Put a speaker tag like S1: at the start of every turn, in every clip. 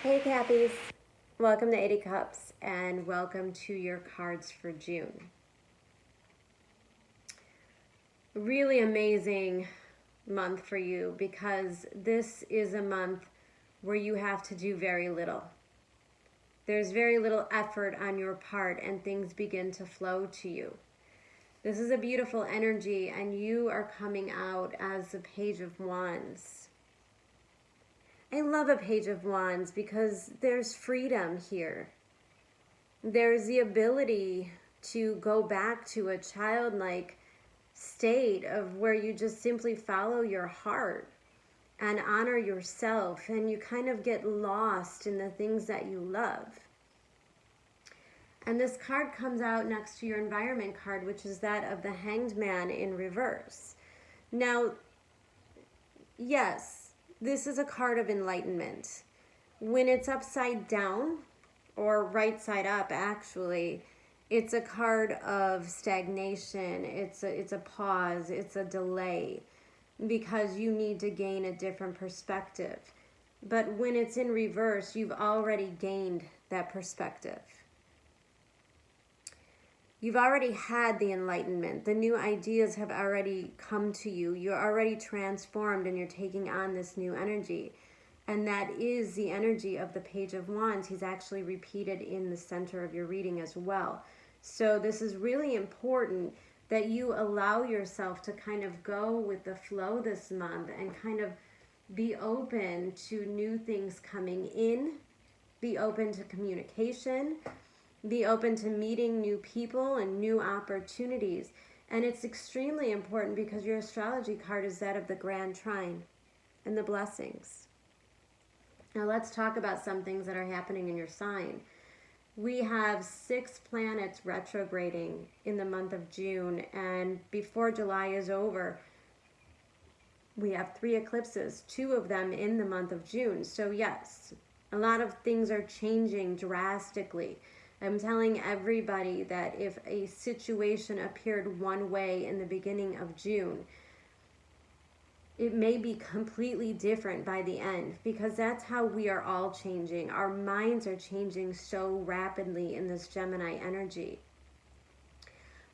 S1: Hey Cappies, welcome to 80 Cups and welcome to your cards for June. Really amazing month for you because this is a month where you have to do very little. There's very little effort on your part and things begin to flow to you. This is a beautiful energy and you are coming out as the Page of Wands. I love a Page of Wands because there's freedom here. There's the ability to go back to a childlike state of where you just simply follow your heart and honor yourself, and you kind of get lost in the things that you love. And this card comes out next to your environment card, which is that of the Hanged Man in reverse. Now, yes, this is a card of enlightenment. When it's upside down, or right side up actually, it's a card of stagnation. It's a pause, it's a delay, because you need to gain a different perspective. But when it's in reverse, you've already gained that perspective. You've already had the enlightenment. The new ideas have already come to you. You're already transformed and you're taking on this new energy. And that is the energy of the Page of Wands. He's actually repeated in the center of your reading as well. So this is really important that you allow yourself to kind of go with the flow this month and kind of be open to new things coming in, be open to communication, be open to meeting new people and new opportunities. And it's extremely important because your astrology card is that of the Grand Trine and the blessings. Now let's talk about some things that are happening in your sign. We have 6 planets retrograding in the month of June, and before July is over, we have 3 eclipses, 2 of them in the month of June. So yes, a lot of things are changing drastically. I'm telling everybody that if a situation appeared one way in the beginning of June, it may be completely different by the end, because that's how we are all changing. Our minds are changing so rapidly in this Gemini energy.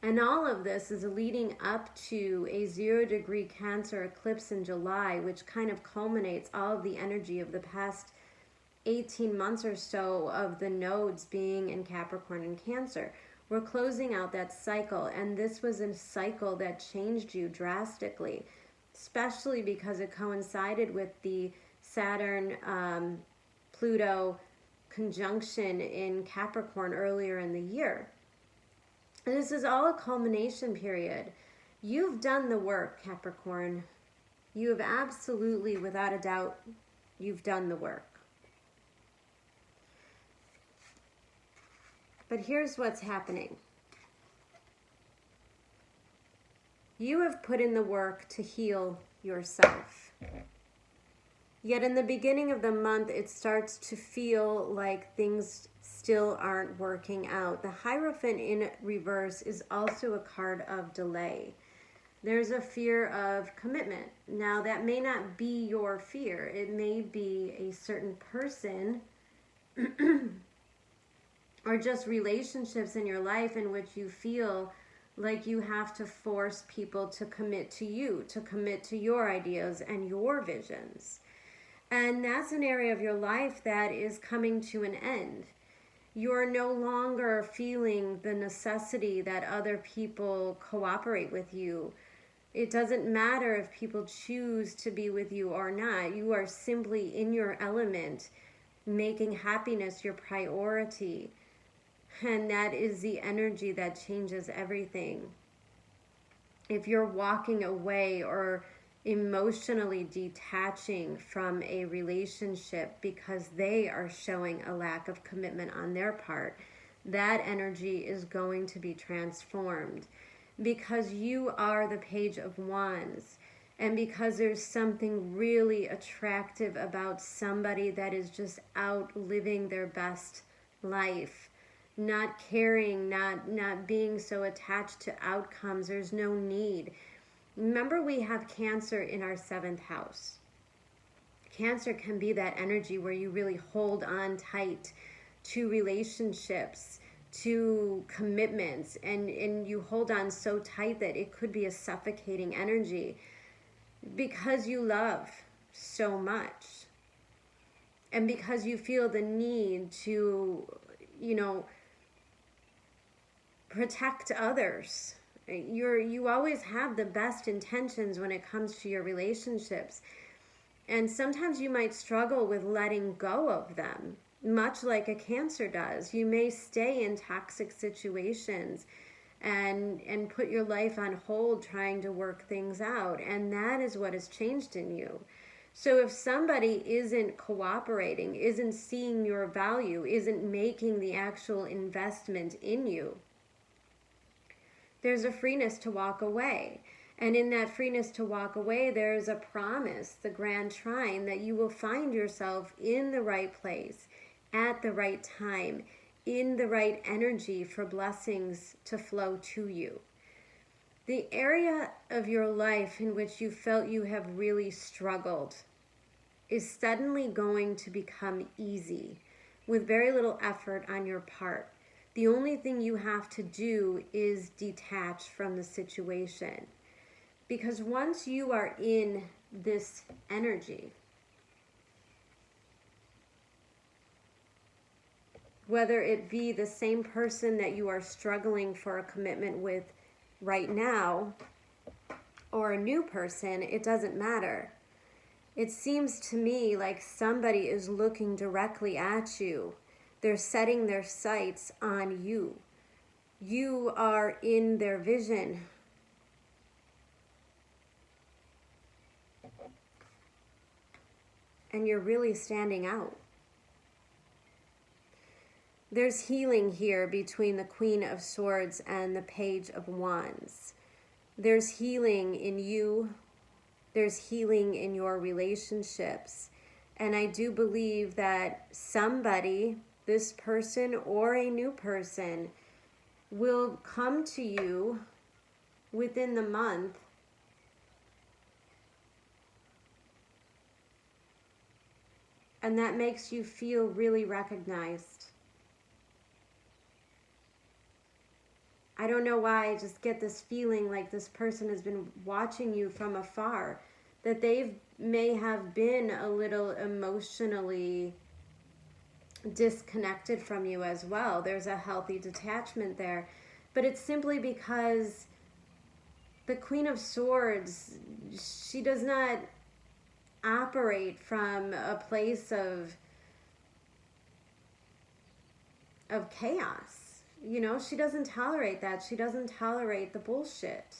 S1: And all of this is leading up to a 0-degree Cancer eclipse in July, which kind of culminates all of the energy of the past 18 months or so of the nodes being in Capricorn and Cancer. We're closing out that cycle, and this was a cycle that changed you drastically, especially because it coincided with the Saturn Pluto conjunction in Capricorn earlier in the year. And this is all a culmination period. You've done the work, Capricorn. You have absolutely, without a doubt, you've done the work. But here's what's happening. You have put in the work to heal yourself. Yet in the beginning of the month, it starts to feel like things still aren't working out. The Hierophant in reverse is also a card of delay. There's a fear of commitment. Now, that may not be your fear. It may be a certain person or just relationships in your life in which you feel like you have to force people to commit to you, to commit to your ideas and your visions. And that's an area of your life that is coming to an end. You're no longer feeling the necessity that other people cooperate with you. It doesn't matter if people choose to be with you or not. You are simply in your element, making happiness your priority. And that is the energy that changes everything. If you're walking away or emotionally detaching from a relationship because they are showing a lack of commitment on their part, that energy is going to be transformed, because you are the Page of Wands, and because there's something really attractive about somebody that is just out living their best life, not caring, not being so attached to outcomes. There's no need. Remember, we have Cancer in our 7th house. Cancer can be that energy where you really hold on tight to relationships, to commitments, and you hold on so tight that it could be a suffocating energy because you love so much and because you feel the need to, you know, protect others. You always have the best intentions when it comes to your relationships, and sometimes you might struggle with letting go of them, much like a Cancer does. You may stay in toxic situations and put your life on hold trying to work things out, and that is what has changed in you. So if somebody isn't cooperating, isn't seeing your value, isn't making the actual investment in you, there's a freeness to walk away. And in that freeness to walk away, there's a promise, the grand trine, that you will find yourself in the right place, at the right time, in the right energy for blessings to flow to you. The area of your life in which you felt you have really struggled is suddenly going to become easy with very little effort on your part. The only thing you have to do is detach from the situation. Because once you are in this energy, whether it be the same person that you are struggling for a commitment with right now, or a new person, it doesn't matter. It seems to me like somebody is looking directly at you. They're setting their sights on you. You are in their vision. And you're really standing out. There's healing here between the Queen of Swords and the Page of Wands. There's healing in you. There's healing in your relationships. And I do believe that somebody, this person or a new person, will come to you within the month and that makes you feel really recognized. I don't know why, I just get this feeling like this person has been watching you from afar, that they may have been a little emotionally disconnected from you as well. There's a healthy detachment there, but it's simply because the Queen of Swords, she does not operate from a place of chaos. You know, she doesn't tolerate that. She doesn't tolerate the bullshit.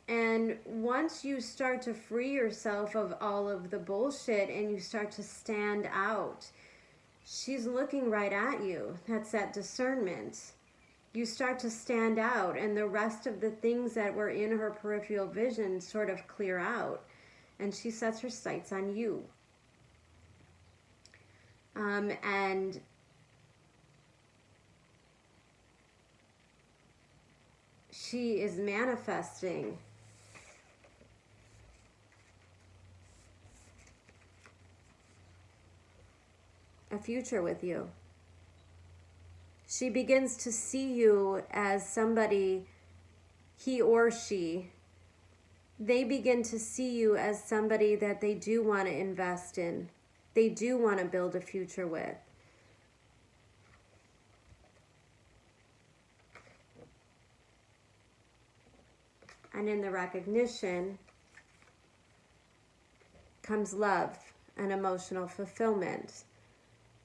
S1: And once you start to free yourself of all of the bullshit and you start to stand out, she's looking right at you. That's that discernment. You start to stand out, and the rest of the things that were in her peripheral vision sort of clear out, and she sets her sights on you. And she is manifesting a future with you. She begins to see you as somebody, he or she, they begin to see you as somebody that they do want to invest in. They do want to build a future with. And in the recognition comes love and emotional fulfillment.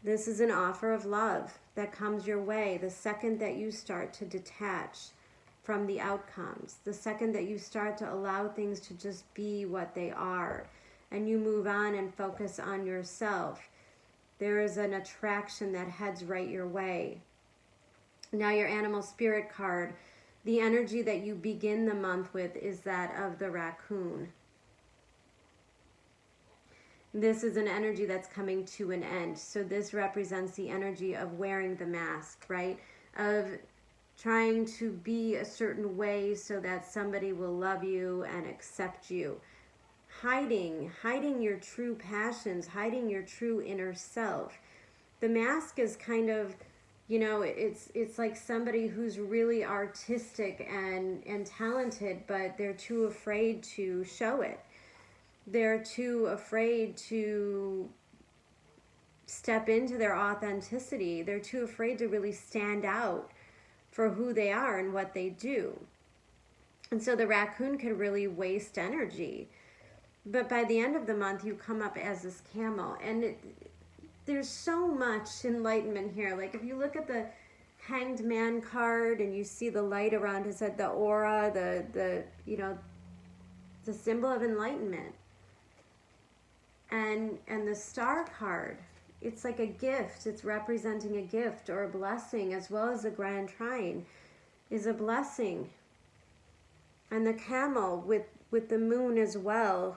S1: This is an offer of love that comes your way the second that you start to detach from the outcomes, the second that you start to allow things to just be what they are, and you move on and focus on yourself. There is an attraction that heads right your way. Now your animal spirit card, the energy that you begin the month with is that of the raccoon. This is an energy that's coming to an end. So this represents the energy of wearing the mask, right? Of trying to be a certain way so that somebody will love you and accept you. hiding your true passions, hiding your true inner self. The mask is kind of, it's like somebody who's really artistic and talented, but they're too afraid to show it. They're too afraid to step into their authenticity. They're too afraid to really stand out for who they are and what they do. And so the raccoon could really waste energy. But by the end of the month, you come up as this camel. And there's so much enlightenment here. Like if you look at the Hanged Man card and you see the light around his head, the aura, the symbol of enlightenment. And the Star card, it's like a gift. It's representing a gift or a blessing, as well as the Grand Trine is a blessing. And the camel with the moon as well.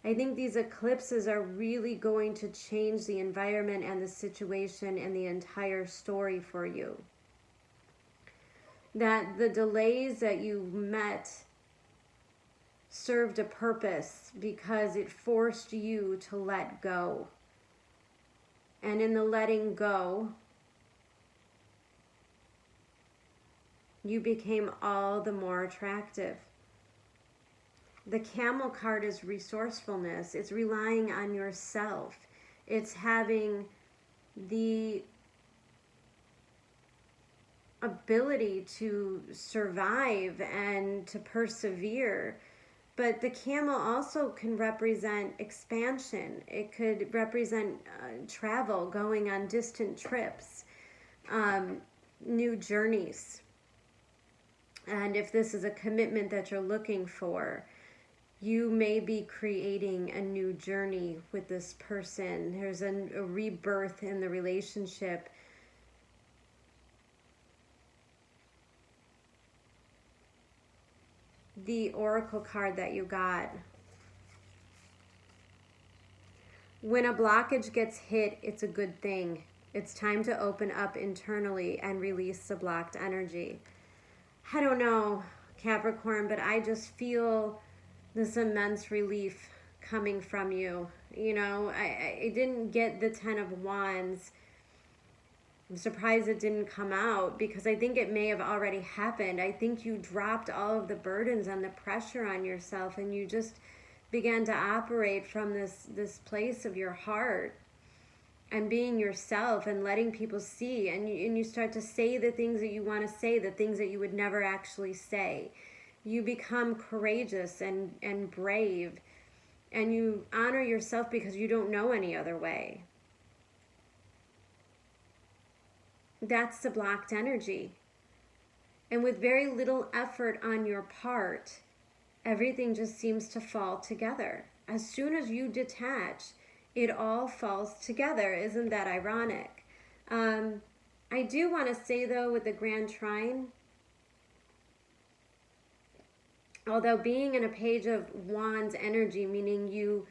S1: I think these eclipses are really going to change the environment and the situation and the entire story for you. That the delays that you met served a purpose because it forced you to let go. And in the letting go, you became all the more attractive. The camel card is resourcefulness. It's relying on yourself. It's having the ability to survive and to persevere. But the camel also can represent expansion. It could represent travel, going on distant trips, new journeys. And if this is a commitment that you're looking for, you may be creating a new journey with this person. There's a rebirth in the relationship. The oracle card that you got. When a blockage gets hit, it's a good thing. It's time to open up internally and release the blocked energy. I don't know, Capricorn, but I just feel this immense relief coming from you. I didn't get the 10 of Wands. I'm surprised it didn't come out because I think it may have already happened. I think you dropped all of the burdens and the pressure on yourself and you just began to operate from this place of your heart and being yourself and letting people see. And you start to say the things that you want to say, the things that you would never actually say. You become courageous and brave, and you honor yourself because you don't know any other way. That's the blocked energy. And with very little effort on your part, everything just seems to fall together. As soon as you detach, it all falls together. Isn't that ironic? I do want to say, though, with the Grand Trine, although being in a Page of Wands energy, meaning you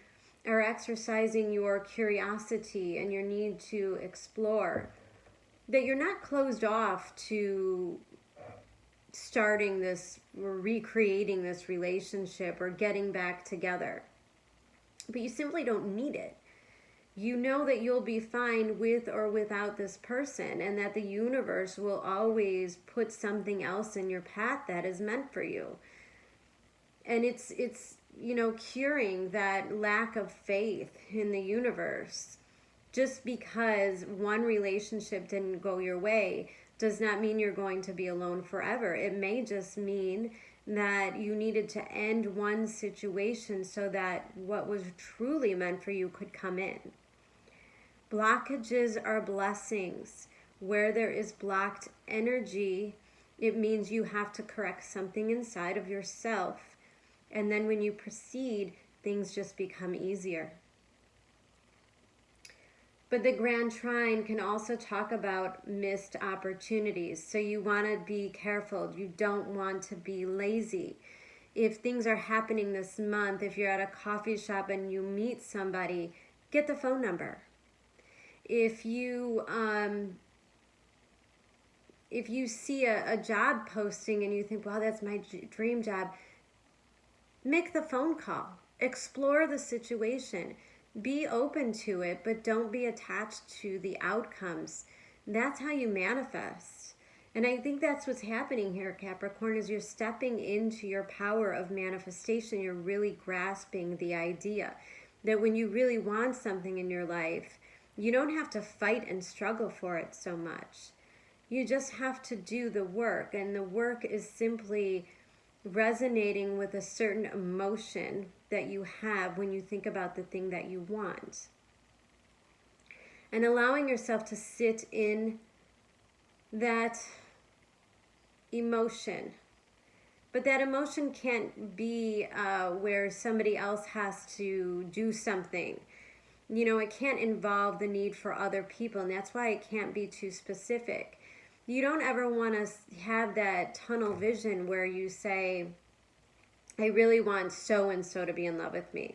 S1: are exercising your curiosity and your need to explore, that you're not closed off to starting this or recreating this relationship or getting back together. But you simply don't need it. You know that you'll be fine with or without this person, and that the universe will always put something else in your path that is meant for you. And it's curing that lack of faith in the universe. Just because one relationship didn't go your way does not mean you're going to be alone forever. It may just mean that you needed to end one situation so that what was truly meant for you could come in. Blockages are blessings. Where there is blocked energy, it means you have to correct something inside of yourself. And then when you proceed, things just become easier. But the Grand Trine can also talk about missed opportunities. So you want to be careful. You don't want to be lazy. If things are happening this month, if you're at a coffee shop and you meet somebody, get the phone number. If you see a job posting and you think, wow, that's my dream job, make the phone call. Explore the situation. Be open to it, but don't be attached to the outcomes. That's how you manifest. And I think that's what's happening here, Capricorn, is you're stepping into your power of manifestation. You're really grasping the idea that when you really want something in your life, you don't have to fight and struggle for it so much. You just have to do the work, and the work is simply resonating with a certain emotion that you have when you think about the thing that you want. And allowing yourself to sit in that emotion. But that emotion can't be where somebody else has to do something. You know, it can't involve the need for other people, and that's why it can't be too specific. You don't ever want to have that tunnel vision where you say, I really want so-and-so to be in love with me.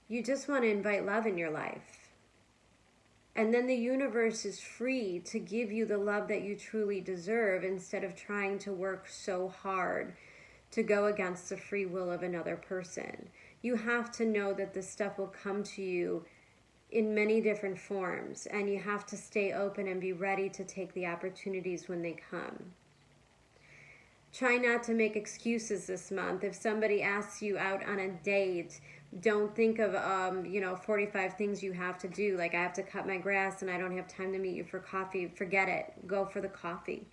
S1: You just want to invite love in your life. And then the universe is free to give you the love that you truly deserve instead of trying to work so hard to go against the free will of another person. You have to know that this stuff will come to you in many different forms, and you have to stay open and be ready to take the opportunities when they come. Try not to make excuses this month. If somebody asks you out on a date, don't think of 45 things you have to do, like I have to cut my grass and I don't have time to meet you for coffee. Forget it. Go for the coffee.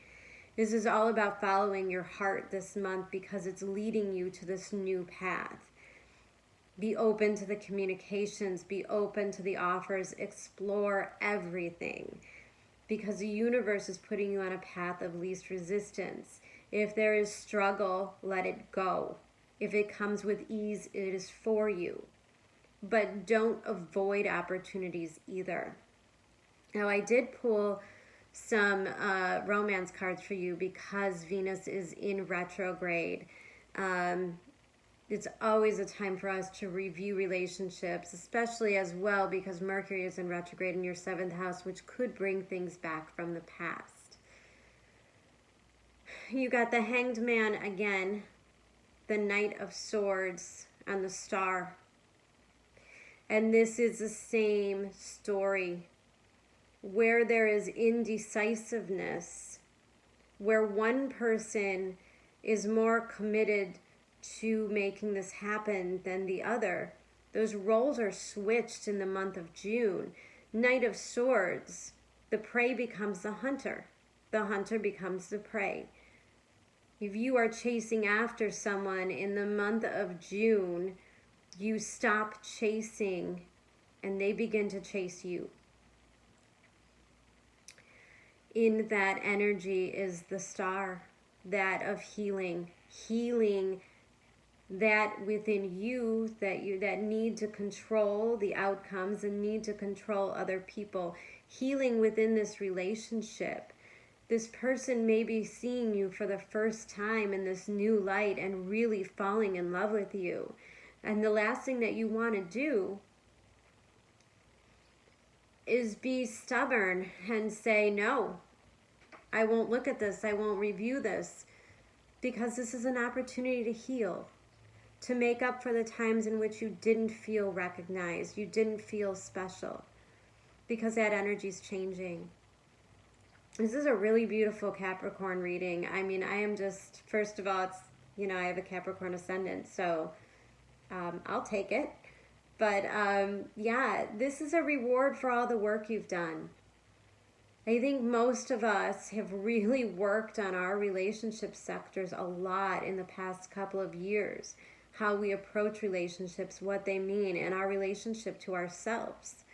S1: This is all about following your heart this month because it's leading you to this new path. Be open to the communications, be open to the offers, explore everything because the universe is putting you on a path of least resistance. If there is struggle, let it go. If it comes with ease, it is for you. But don't avoid opportunities either. Now, I did pull some romance cards for you because Venus is in retrograde. It's always a time for us to review relationships, especially as well because Mercury is in retrograde in your 7th house, which could bring things back from the past. You got the Hanged Man again, the Knight of Swords, and the Star. And this is the same story where there is indecisiveness, where one person is more committed to making this happen than the other. Those roles are switched in the month of June. Knight of Swords, the prey becomes the hunter. The hunter becomes the prey. If you are chasing after someone in the month of June, you stop chasing and they begin to chase you. In that energy is the Star, that of healing. Healing that within you that need to control the outcomes and need to control other people. Healing within this relationship. This person may be seeing you for the first time in this new light and really falling in love with you. And the last thing that you want to do is be stubborn and say, no, I won't look at this, I won't review this, because this is an opportunity to heal, to make up for the times in which you didn't feel recognized, you didn't feel special, because that energy is changing. This is a really beautiful Capricorn reading. I mean, I am just, first of all, it's, I have a Capricorn ascendant, so I'll take it. But yeah, this is a reward for all the work you've done. I think most of us have really worked on our relationship sectors a lot in the past couple of years. How we approach relationships, what they mean, and our relationship to ourselves.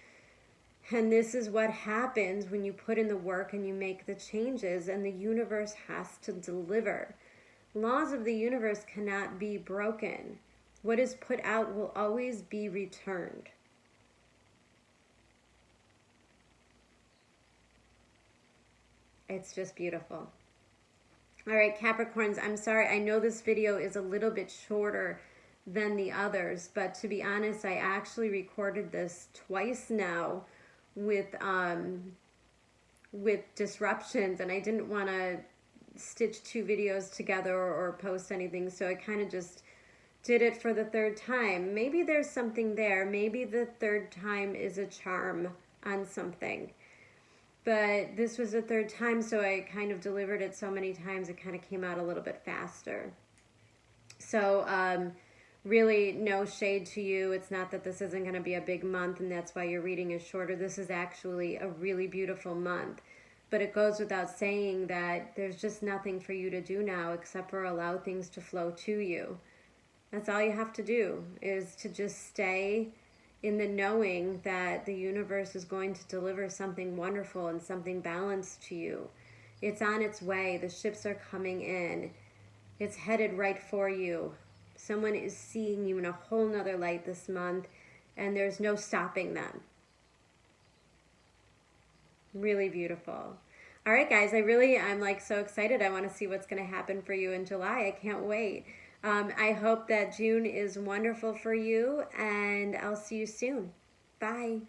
S1: And this is what happens when you put in the work and you make the changes, and the universe has to deliver. Laws of the universe cannot be broken. What is put out will always be returned. It's just beautiful. All right, Capricorns, I'm sorry. I know this video is a little bit shorter than the others, but to be honest, I actually recorded this twice now with disruptions, and I didn't want to stitch two videos together or post anything, so I kind of just did it for the third time. Maybe there's something there. Maybe the third time is a charm on something. But this was the third time, so I kind of delivered it so many times, it kind of came out a little bit faster. So really no shade to you. It's not that this isn't going to be a big month and that's why your reading is shorter. This is actually a really beautiful month. But it goes without saying that there's just nothing for you to do now except for allow things to flow to you. That's all you have to do, is to just stay in the knowing that the universe is going to deliver something wonderful and something balanced to you. It's on its way. The ships are coming in. It's headed right for you. Someone is seeing you in a whole nother light this month, and there's no stopping them. Really beautiful. All right, guys, I'm like so excited. I want to see what's going to happen for you in July. I can't wait. I hope that June is wonderful for you, and I'll see you soon. Bye.